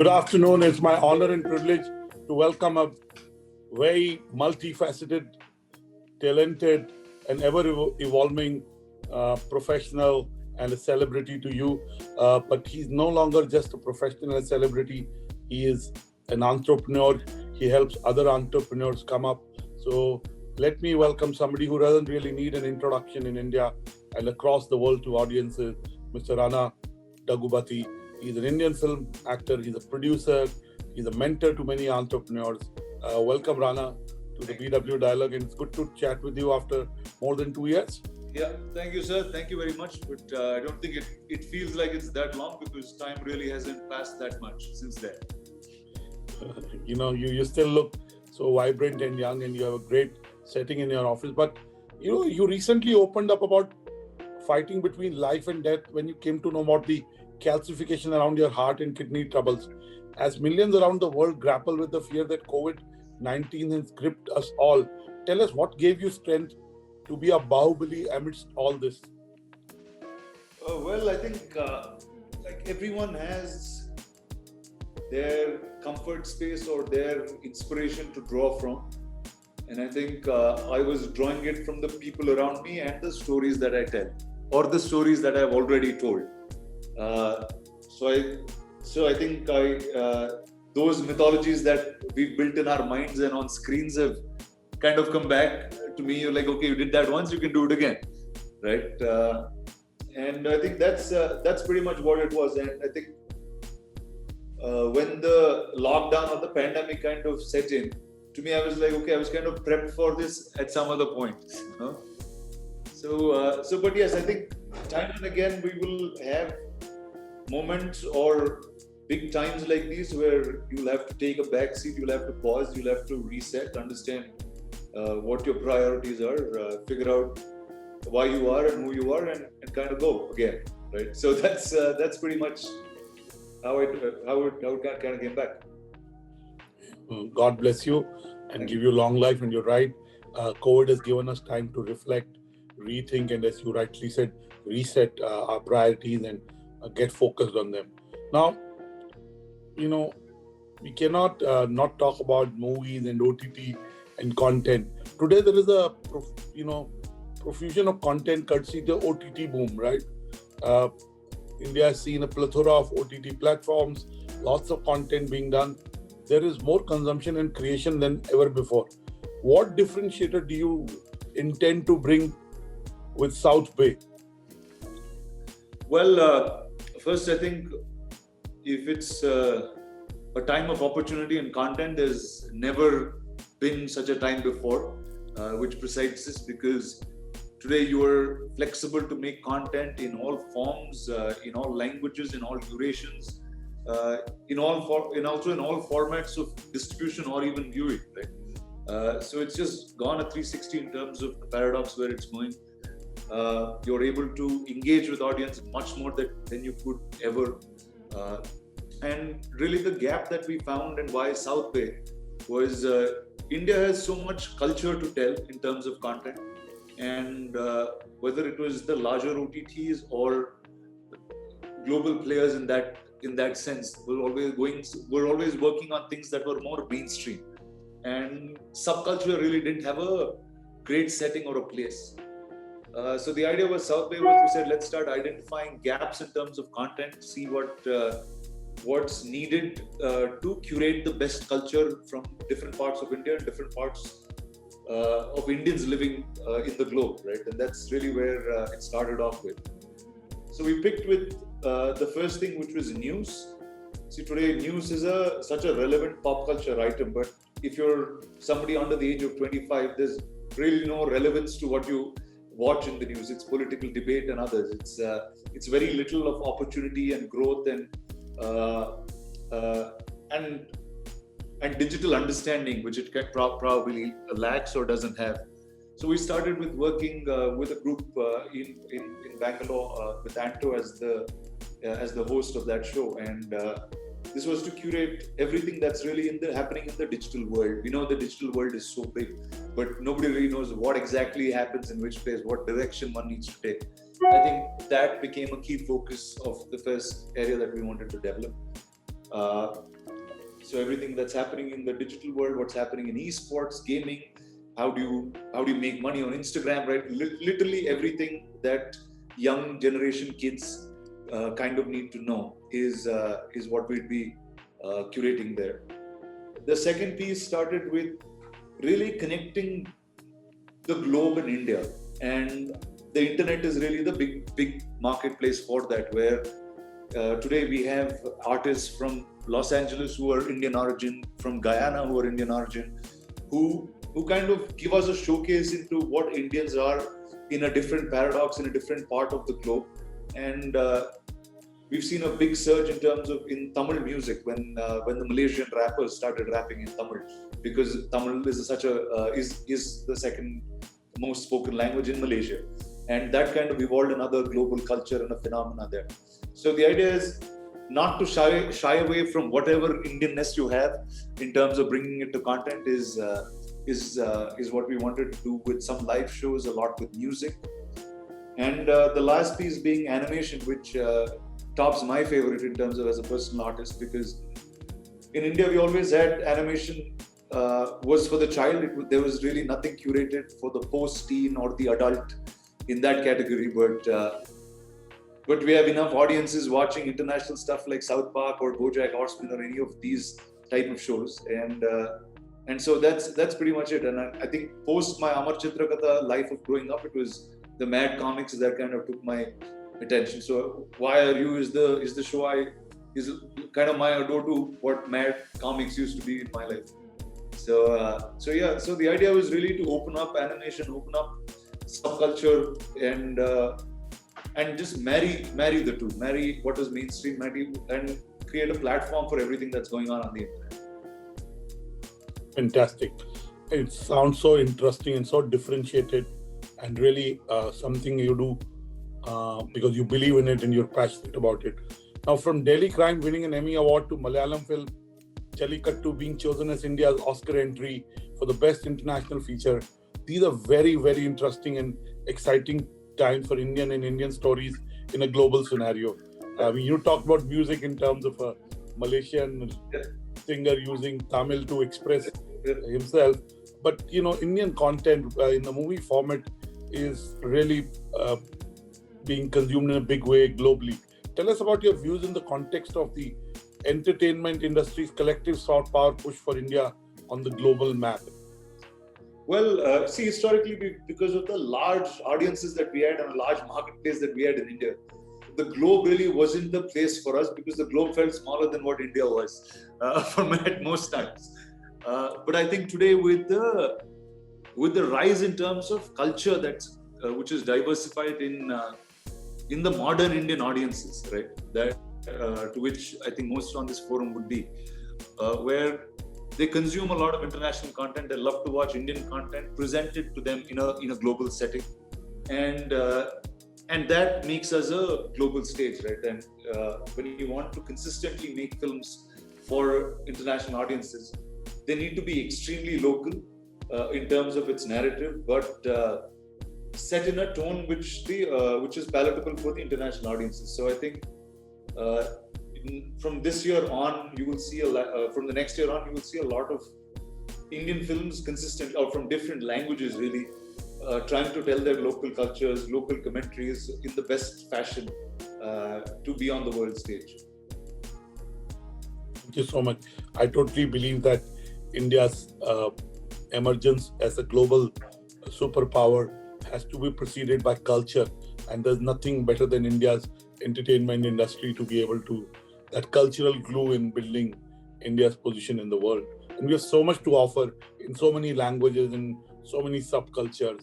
Good afternoon. It's my honor and privilege to welcome a very multifaceted, talented, and ever evolving professional and a celebrity to you. But he's no longer just a professional and celebrity, he is an entrepreneur. He helps other entrepreneurs come up. So let me welcome somebody who doesn't really need an introduction in India and across the world to audiences, Mr. Rana Daggubati. He's an Indian film actor, he's a producer, he's a mentor to many entrepreneurs. Welcome, Rana, to the BW Dialogue, and it's good to chat with you after more than 2 years. Yeah, thank you, sir. Thank you very much. But I don't think it feels like it's that long because time really hasn't passed that much since then. You still look so vibrant and young, and you have a great setting in your office. But, you recently opened up about fighting between life and death when you came to know about the calcification around your heart and kidney troubles. As millions around the world grapple with the fear that COVID-19 has gripped us all, tell us what gave you strength to be a Bahubali amidst all this? Well, I think like everyone has their comfort space or their inspiration to draw from. And I think I was drawing it from the people around me and the stories that I tell, or the stories that I've already told. So I think those mythologies that we've built in our minds and on screens have kind of come back to me. You're like, okay, you did that once, you can do it again, right? And I think that's pretty much what it was. And I think when the lockdown or the pandemic kind of set in, to me, I was like, okay, I was kind of prepped for this at some other point. But yes, I think time and again we will have moments or big times like these where you'll have to take a back seat, you'll have to pause, you'll have to reset, understand what your priorities are, figure out why you are and who you are, and kind of go again, right? So that's pretty much how it kind of came back. God bless you and give you long life. And you're right, COVID has given us time to reflect, rethink, and as you rightly said, reset our priorities and get focused on them. Now, we cannot not talk about movies and OTT and content. Today there is a profusion of content courtesy the OTT boom, right? India has seen a plethora of OTT platforms, lots of content being done. There is more consumption and creation than ever before. What differentiator do you intend to bring with South Bay? Well, first, I think if it's a time of opportunity and content, there's never been such a time before, which presides this, because today you are flexible to make content in all forms, in all languages, in all durations, also in all formats of distribution or even viewing, right? So it's just gone a 360 in terms of the paradox where it's going. You're able to engage with audience much more than you could ever. And really the gap that we found and why South Bay was India has so much culture to tell in terms of content. And whether it was the larger OTTs or global players in that sense, we're always working on things that were more mainstream. And subculture really didn't have a great setting or a place. So the idea was South Bay was, we said, let's start identifying gaps in terms of content, see what's needed to curate the best culture from different parts of India and different parts of Indians living in the globe, right? And that's really where it started off with. So we picked with the first thing, which was news. See, today news is such a relevant pop culture item, but if you're somebody under the age of 25, there's really no relevance to what you watch in the news. It's political debate and others. It's very little of opportunity and growth and digital understanding, which it probably lacks or doesn't have. So we started with working with a group in Bangalore with Anto as the host of that show, and this was to curate everything that's really happening in the digital world. We know the digital world is so big, but nobody really knows what exactly happens in which place, what direction one needs to take. I think that became a key focus of the first area that we wanted to develop. Uh, so everything that's happening in the digital world, what's happening in esports, gaming, how do you make money on Instagram, right? Literally everything that young generation kids kind of need to know is what we'd be curating there. The second piece started with really connecting the globe in India, and the internet is really the big marketplace for that, where today we have artists from Los Angeles who are Indian origin, from Guyana who are Indian origin, who kind of give us a showcase into what Indians are in a different paradox, in a different part of the globe. And we've seen a big surge in terms of in Tamil music when the Malaysian rappers started rapping in Tamil, because Tamil is is the second most spoken language in Malaysia, and that kind of evolved another global culture and a phenomena there. So the idea is not to shy away from whatever Indianness you have in terms of bringing it to content is what we wanted to do with some live shows, a lot with music, and the last piece being animation, which tops my favorite in terms of as a personal artist, because in India we always had animation was for the child. There was really nothing curated for the post-teen or the adult in that category, but we have enough audiences watching international stuff like South Park or BoJack Horseman or any of these type of shows, and so that's pretty much it. And I think post my Amar Chitrakatha life of growing up, it was the Mad Comics that kind of took my attention. So Why Are You is the show is kind of my ado to what Mad Comics used to be in my life. So the idea was really to open up animation, open up subculture, and just marry the two, marry what is mainstream, and create a platform for everything that's going on the internet. Fantastic. It sounds so interesting and so differentiated, and really something you do because you believe in it and you're passionate about it. Now, from Delhi Crime winning an Emmy Award to Malayalam film Jallikattu being chosen as India's Oscar entry for the best international feature, these are very, very interesting and exciting times for Indian stories in a global scenario. You talked about music in terms of a Malaysian singer using Tamil to express himself, but Indian content in the movie format is really being consumed in a big way globally. Tell us about your views in the context of the entertainment industry's collective soft power push for India on the global map. Well, see, historically, because of the large audiences that we had and a large marketplace that we had in India, the globe really wasn't the place for us, because the globe felt smaller than what India was at most times. But I think today, with the rise in terms of culture which is diversified in the modern Indian audiences, right? That to which I think most on this forum would be, where they consume a lot of international content. They love to watch Indian content presented to them in a global setting, and that makes us a global stage, right? And when you want to consistently make films for international audiences, they need to be extremely local in terms of its narrative, but set in a tone which is palatable for the international audiences. So I think from this year on, you will see from the next year on, you will see a lot of Indian films consistent, or from different languages, really trying to tell their local cultures, local commentaries in the best fashion to be on the world stage. Thank you so much. I totally believe that India's emergence as a global superpower has to be preceded by culture, and there's nothing better than India's entertainment industry to be able to, that cultural glue in building India's position in the world. And we have so much to offer in so many languages and so many subcultures.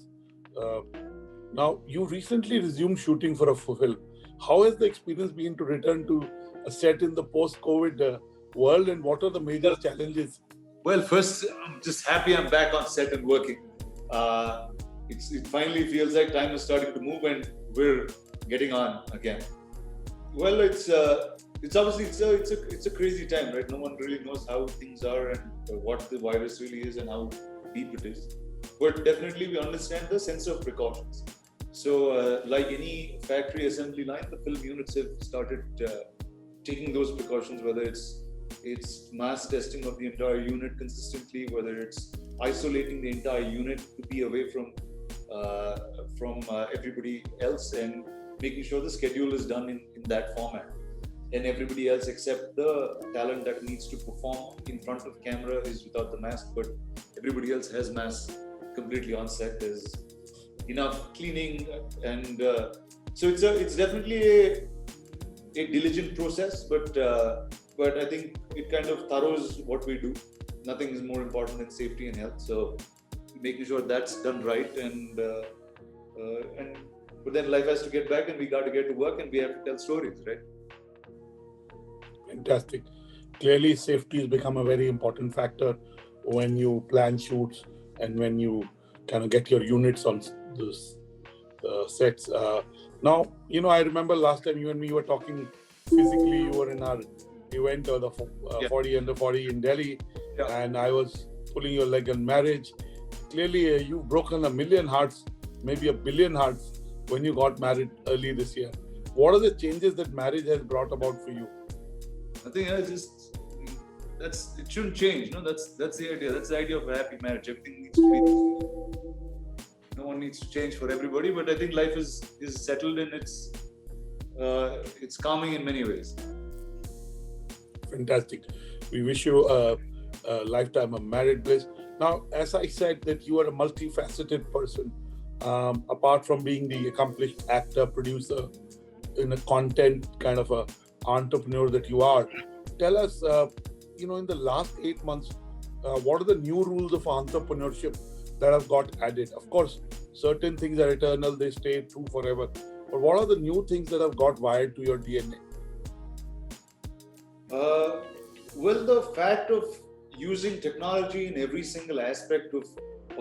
Now, you recently resumed shooting for a film. How has the experience been to return to a set in the post-COVID world, and what are the major challenges? Well, first, I'm just happy I'm back on set and working. It finally feels like time is starting to move and we're getting on again. Well, it's obviously it's a crazy time, right? No one really knows how things are and what the virus really is and how deep it is. But definitely we understand the sense of precautions. So like any factory assembly line, the film units have started taking those precautions, whether it's it's mass testing of the entire unit consistently, whether it's isolating the entire unit to be away from everybody else and making sure the schedule is done in that format. And everybody else except the talent that needs to perform in front of camera is without the mask, but everybody else has masks completely on set. There's enough cleaning, and so it's definitely a diligent process, but I think it kind of thorough what we do. Nothing is more important than safety and health, so making sure that's done right, and but then life has to get back, and we got to get to work, and we have to tell stories, right? Fantastic. Clearly, safety has become a very important factor when you plan shoots and when you kind of get your units on those sets. Now, I remember last time you and me were talking physically. You were in our event of the 40 under 40 in Delhi, and I was pulling your leg on marriage. Clearly, you've broken 1 million hearts, maybe 1 billion hearts when you got married early this year. What are the changes that marriage has brought about for you? I think it shouldn't change. That's the idea. That's the idea of a happy marriage. Everything needs to be. No one needs to change for everybody, but I think life is settled, and it's calming in many ways. Fantastic. We wish you a lifetime of married bliss. Now, as I said, that you are a multifaceted person. Apart from being the accomplished actor, producer, in a content kind of a entrepreneur that you are, tell us, in the last 8 months, what are the new rules of entrepreneurship that have got added? Of course, certain things are eternal, they stay true forever. But what are the new things that have got wired to your DNA? Well, the fact of using technology in every single aspect of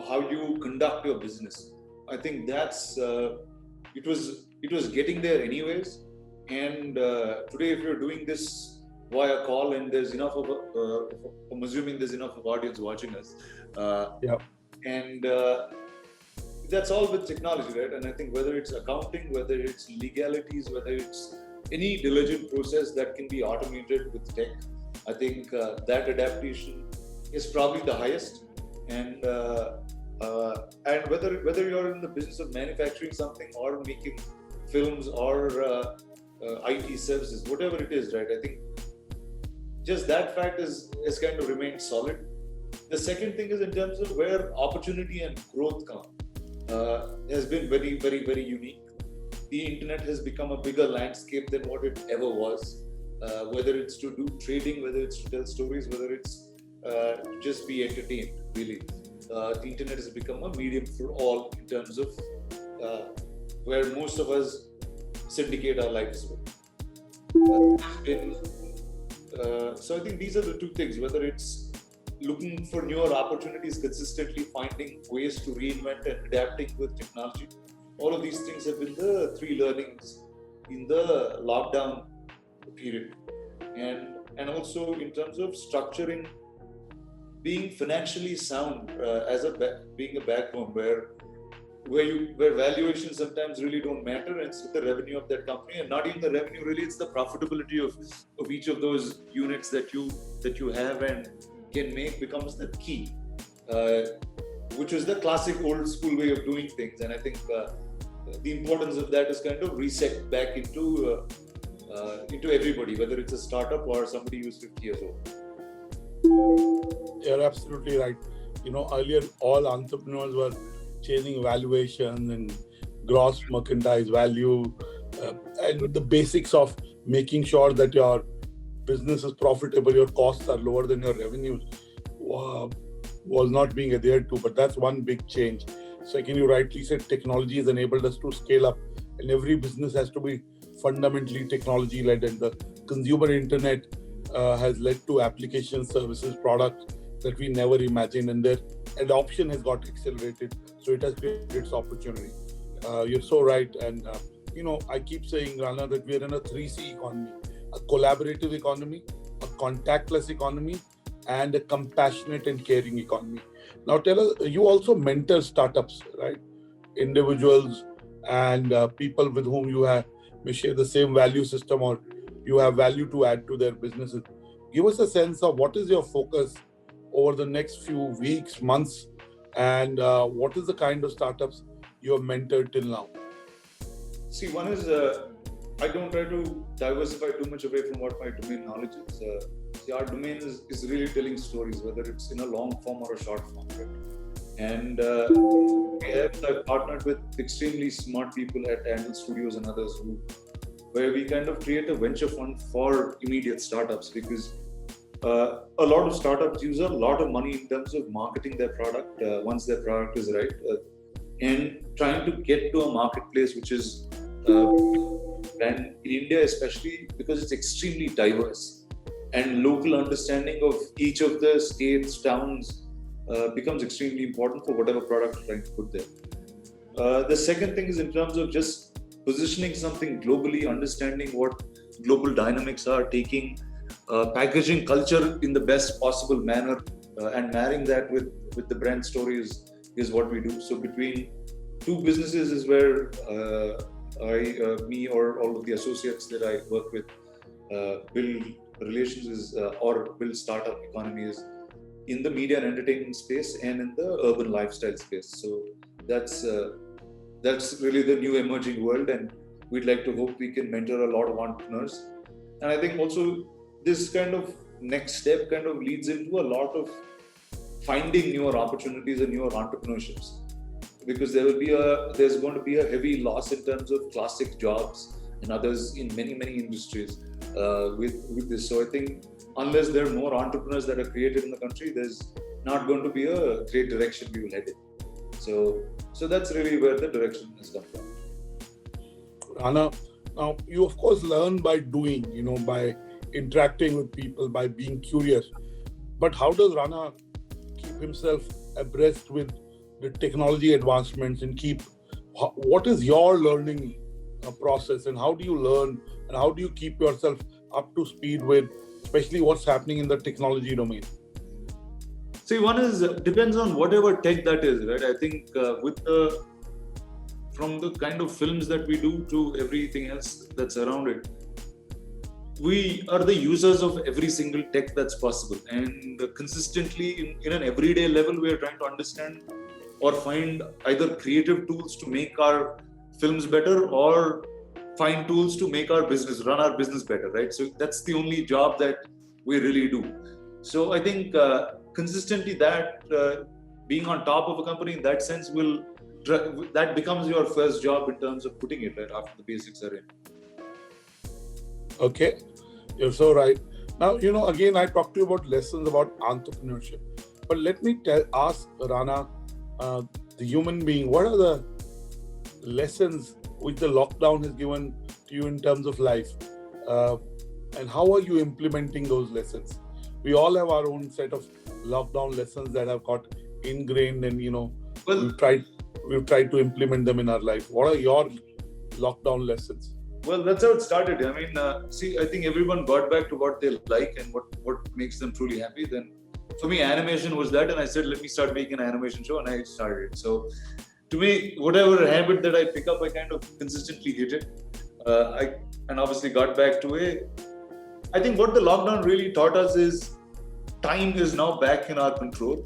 how you conduct your business, I think that's it was getting there anyways. And today, if you're doing this via call and there's enough of I'm assuming there's enough of audience watching us, and that's all with technology, right? And I think whether it's accounting, whether it's legalities, whether it's any diligent process that can be automated with tech, I think that adaptation is probably the highest. And whether you're in the business of manufacturing something or making films or IT services, whatever it is, right? I think just that fact has kind of remained solid. The second thing is in terms of where opportunity and growth come, has been very, very, very unique. The internet has become a bigger landscape than what it ever was. Whether it's to do trading, whether it's to tell stories, whether it's to just be entertained, really. The internet has become a medium for all in terms of where most of us syndicate our lives with. So I think these are the two things, whether it's looking for newer opportunities, consistently finding ways to reinvent and adapting with technology. All of these things have been the three learnings in the lockdown period. And also in terms of structuring, being financially sound as being a backbone where valuations sometimes really don't matter, and it's the revenue of that company, and not even the revenue, really, it's the profitability of each of those units that you have and can make becomes the key, which was the classic old school way of doing things. And I think the importance of that is kind of reset back into everybody, whether it's a startup or somebody who's 50 years old. You're absolutely right. Earlier all entrepreneurs were chasing valuation and gross merchandise value, and the basics of making sure that your business is profitable, your costs are lower than your revenues, was not being adhered to. But that's one big change. Second, you rightly said technology has enabled us to scale up, and every business has to be fundamentally technology led, and the consumer internet has led to application services, products that we never imagined, and their adoption has got accelerated. So it has created its opportunity. You're so right. And, I keep saying, Rana, that we are in a 3C economy: a collaborative economy, a contactless economy, and a compassionate and caring economy. Now, tell us, you also mentor startups, right? Individuals and people with whom you may share the same value system, or you have value to add to their businesses. give us a sense of what is your focus over the next few weeks, months, and what is the kind of startups you have mentored till now? See, one is I don't try to diversify too much away from what my domain knowledge is. See, our domain is really telling stories, whether it's in a long form or a short form. Right? And I've partnered with extremely smart people at Andal Studios and others where we kind of create a venture fund for immediate startups, because a lot of startups use a lot of money in terms of marketing their product once their product is right, and trying to get to a marketplace which is, and in India especially, because it's extremely diverse, and local understanding of each of the states, towns becomes extremely important for whatever product you're trying to put there. The second thing is in terms of just positioning something globally, understanding what global dynamics are, taking packaging culture in the best possible manner, and marrying that with the brand stories is what we do. So between two businesses is where me or all of the associates that I work with build relations or build startup economies in the media and entertainment space and in the urban lifestyle space. So that's really the new emerging world, and we'd like to hope we can mentor a lot of entrepreneurs. And I think also this kind of next step kind of leads into a lot of finding newer opportunities and newer entrepreneurships, because there's going to be a heavy loss in terms of classic jobs and others in many industries with this. So I think unless there are more entrepreneurs that are created in the country, there's not going to be a great direction we will head in. So that's really where the direction has come from. Rana, now you of course learn by doing, by interacting with people, by being curious. But how does Rana keep himself abreast with the technology advancements and what is your learning process, and how do you learn and how do you keep yourself up to speed with especially what's happening in the technology domain? See, one is depends on whatever tech that is, right? I think from the kind of films that we do to everything else that's around it, we are the users of every single tech that's possible, and consistently in an everyday level we are trying to understand or find either creative tools to make our films better or find tools to make our business, run our business better, right? So that's the only job that we really do. So I think consistently that being on top of a company in that sense that becomes your first job in terms of putting it right after the basics are in. Okay, you're so right. Now, again, I talked to you about lessons about entrepreneurship, but let me ask Rana, the human being, what are the lessons which the lockdown has given to you in terms of life, and how are you implementing those lessons? We all have our own set of lockdown lessons that have got ingrained, and we've tried to implement them in our life. What are your lockdown lessons? Well, that's how it started. I mean, I think everyone got back to what they like and what makes them truly happy. Then for me, animation was that, and I said, let me start making an animation show, and I started it. So to me, whatever habit that I pick up, I kind of consistently hit it. And obviously got back to it. I think what the lockdown really taught us is time is now back in our control.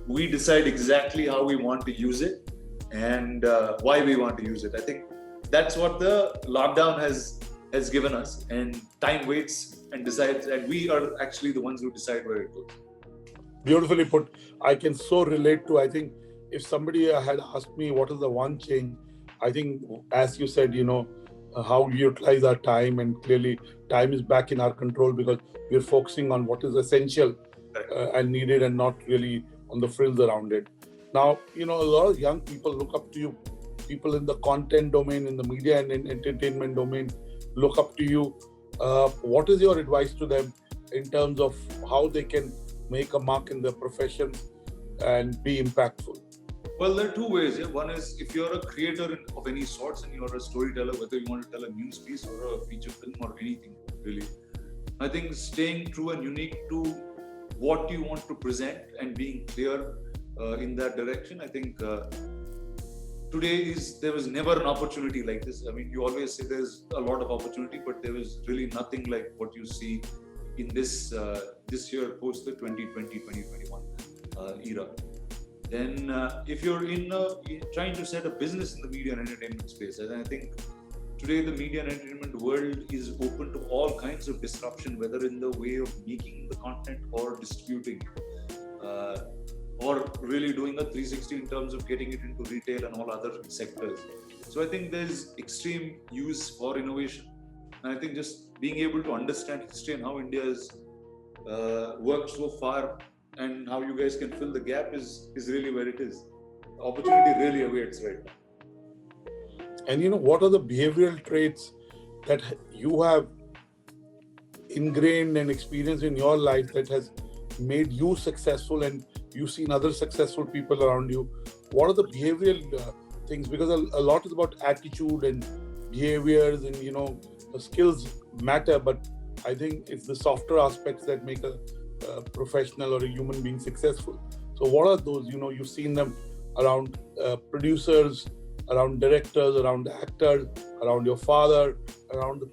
We decide exactly how we want to use it and why we want to use it. I think that's what the lockdown has given us, and time waits and decides, and we are actually the ones who decide where it goes. Beautifully put. I can so relate to, I think if somebody had asked me what is the one change, I think as you said, how we utilize our time, and clearly time is back in our control because we're focusing on what is essential and needed and not really on the frills around it. Now, a lot of young people look up to you. People in the content domain, in the media and in entertainment domain look up to you. What is your advice to them in terms of how they can make a mark in their profession and be impactful? Well, there are two ways. Yeah? One is if you're a creator of any sorts and you're a storyteller, whether you want to tell a news piece or a feature film or anything, really. I think staying true and unique to what you want to present and being clear in that direction. I think there was never an opportunity like this. I mean, you always say there's a lot of opportunity, but there was really nothing like what you see in this year post the 2020-2021 era. Then if you're trying to set a business in the media and entertainment space, and I think today the media and entertainment world is open to all kinds of disruption, whether in the way of making the content or distributing, or really doing a 360 in terms of getting it into retail and all other sectors. So I think there's extreme use for innovation. And I think just being able to understand history and how India has worked so far and how you guys can fill the gap is really where it is. The opportunity really awaits right now. And what are the behavioral traits that you have ingrained and experienced in your life that has made you successful, and you've seen other successful people around you? What are the behavioral things? Because a lot is about attitude and behaviors, and the skills matter, but I think it's the softer aspects that make a professional or a human being successful. So what are those? You've seen them around producers, around directors, around actors, around your father, around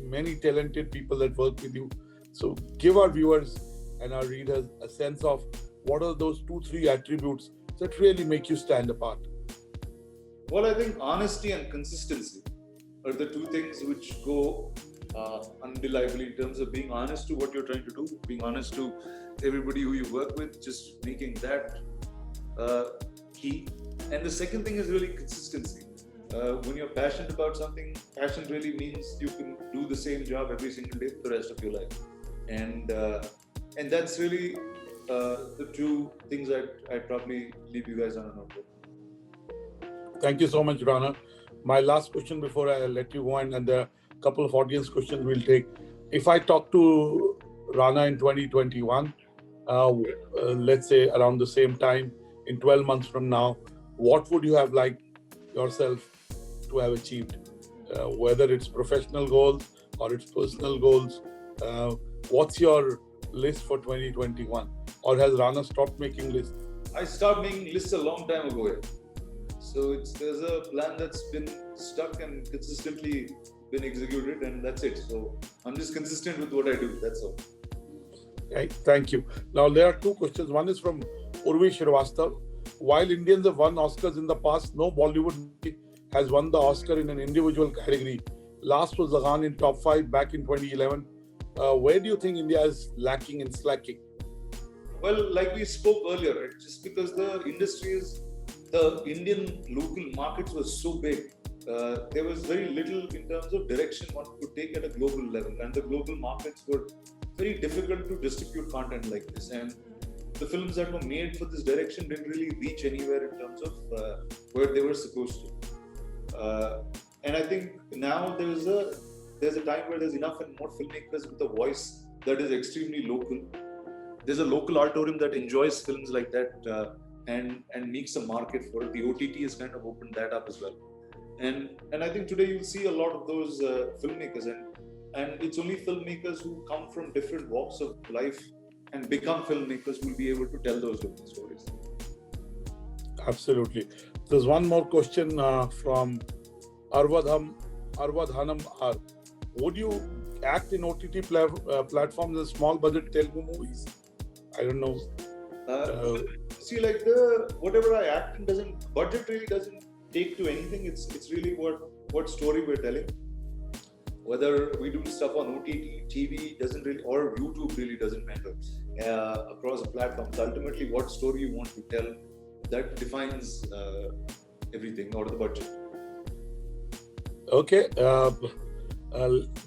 many talented people that work with you. So give our viewers and our readers a sense of what are those 2-3 attributes that really make you stand apart. Well, I think honesty and consistency are the two things which go undeniably in terms of being honest to what you're trying to do, being honest to everybody who you work with, just making that key. And the second thing is really consistency. When you're passionate about something, passion really means you can do the same job every single day for the rest of your life. And that's really the two things that I'd probably leave you guys on a note with. Thank you so much, Rana. My last question before I let you go, and there are a couple of audience questions we'll take. If I talk to Rana in 2021, let's say around the same time, in 12 months from now, what would you have liked yourself to have achieved? Whether it's professional goals or it's personal goals, what's your list for 2021? Or has Rana stopped making lists? I stopped making lists a long time ago. Yeah. So there's a plan that's been stuck and consistently been executed, and that's it. So I'm just consistent with what I do. That's all. Right. Thank you. Now there are two questions. One is from Urvi Shrivastava. While Indians have won Oscars in the past, no Bollywood movie has won the Oscar in an individual category. Last was Lagaan in top 5 back in 2011. Where do you think India is lacking and slacking? Well, like we spoke earlier, right? Just because the Indian local markets were so big, there was very little in terms of direction one could take at a global level, and the global markets were very difficult to distribute content like this, and the films that were made for this direction didn't really reach anywhere in terms of where they were supposed to. And I think now there's a time where there's enough and more filmmakers with a voice that is extremely local. There's a local auditorium that enjoys films like that and makes a market for it. The OTT has kind of opened that up as well. And I think today you'll see a lot of those filmmakers, and it's only filmmakers who come from different walks of life and become filmmakers who will be able to tell those local stories. Absolutely. There's one more question from Arvadhanam R. Would you act in OTT platforms as small budget Telugu movies? I don't know. See, like whatever I act in budget really doesn't take to anything. It's really what story we're telling. Whether we do stuff on OTT, TV doesn't really, or YouTube really doesn't matter across the platforms. Ultimately, what story you want to tell, that defines everything, or the budget. Okay.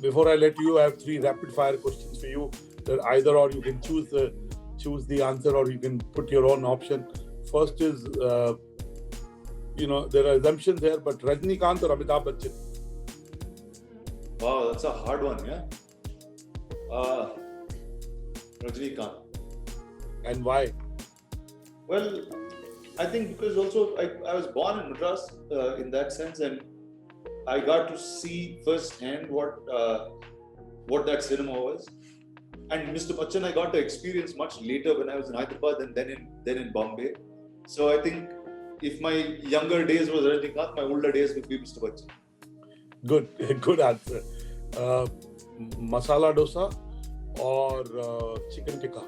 Before I let you, I have 3 rapid fire questions for you. That either or you can choose the answer, or you can put your own option. First is, there are assumptions here, but Rajinikanth or Amitabh Bachchan? Wow, that's a hard one, yeah? Rajinikanth. And why? Well, I think because also I was born in Madras in that sense, and I got to see firsthand what that cinema was. And Mr. Bachchan I got to experience much later when I was in Hyderabad and then in Bombay. So I think if my younger days was Rajinikanth, my older days would be Mr. Bachchan. Good answer. Masala dosa or chicken tikka?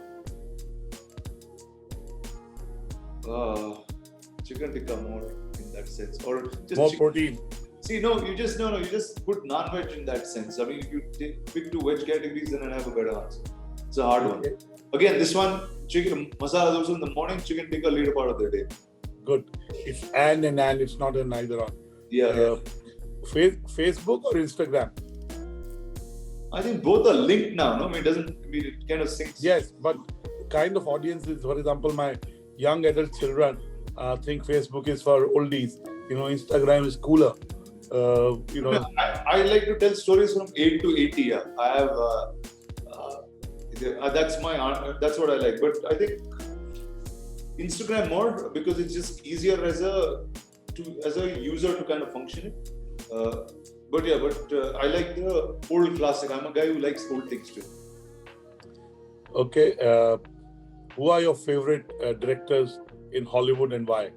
Chicken tikka more in that sense, or just More protein. See, no, you just put non-veg in that sense. I mean, if you pick two veg categories, then I'll have a better answer. It's a hard one. Again, this one, chicken masala dosa in the morning, chicken tikka later part of the day. Good. It's and, it's not a neither or. Yeah. Facebook or Instagram? I think both are linked now, no? I mean, it kind of syncs. Yes, but the kind of audiences, for example, my young adult children think Facebook is for oldies. Instagram is cooler. I like to tell stories from 8 to 80. Yeah. I have that's what I like. But I think Instagram more because it's just easier as a user to kind of function it. But I like the old classic. I'm a guy who likes old things too. Okay. Who are your favorite directors in Hollywood and why?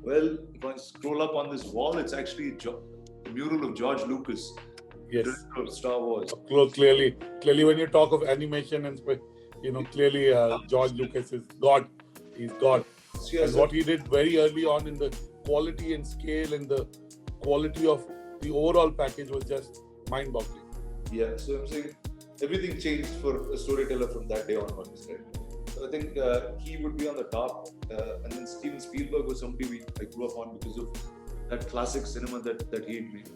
Well, if I scroll up on this wall, it's actually the mural of George Lucas, director of Star Wars. Clearly, when you talk of animation and clearly George Lucas is God. He's God. And what he did very early on in the quality and scale and the quality of the overall package was just mind-boggling. Yeah, so I'm saying everything changed for a storyteller from that day onwards, right? So I think he would be on the top, and then Steven Spielberg was somebody I grew up on because of that classic cinema that he had made.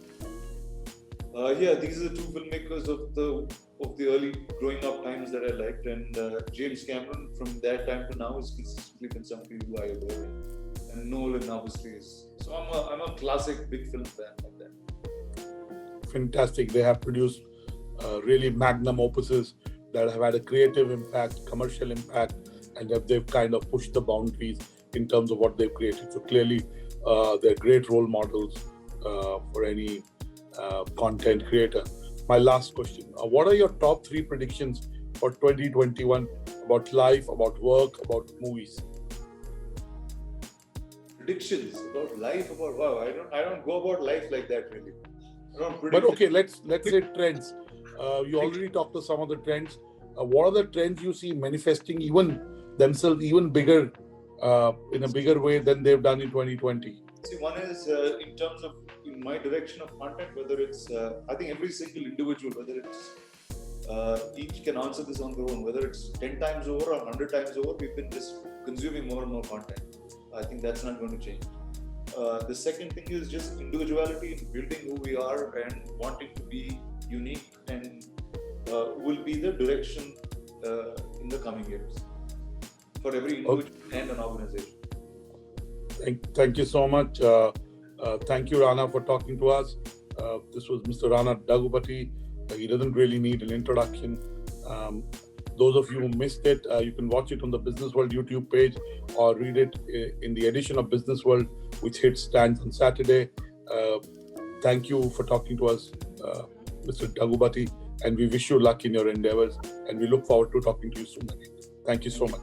These are the two filmmakers of the early growing up times that I liked, and James Cameron from that time to now has consistently been somebody who I adore, and Nolan obviously is. So I'm a classic big film fan like that. Fantastic! They have produced really magnum opuses that have had a creative impact, commercial impact, and they've kind of pushed the boundaries in terms of what they've created. So clearly, they're great role models for any content creator. My last question, what are your top 3 predictions for 2021 about life, about work, about movies? Predictions about life, I don't go about life like that really. I don't predict. But okay, let's say trends. You already talked to some of the trends. What are the trends you see manifesting themselves even bigger in a bigger way than they've done in 2020? See, one is in terms of in my direction of content, whether it's I think every single individual, whether it's each can answer this on their own, whether it's 10 times over or 100 times over, we've been just consuming more and more content. I think that's not going to change. The second thing is just individuality in building who we are and wanting to be unique, and will be the direction in the coming years for every individual and an organization. Thank you so much. Thank you, Rana, for talking to us. This was Mr. Rana Daggubati. He doesn't really need an introduction. Those of you who missed it, you can watch it on the Business World YouTube page or read it in the edition of Business World, which stands on Saturday. Thank you for talking to us, Mr. Daggubati, and we wish you luck in your endeavors, and we look forward to talking to you soon again. Thank you so much.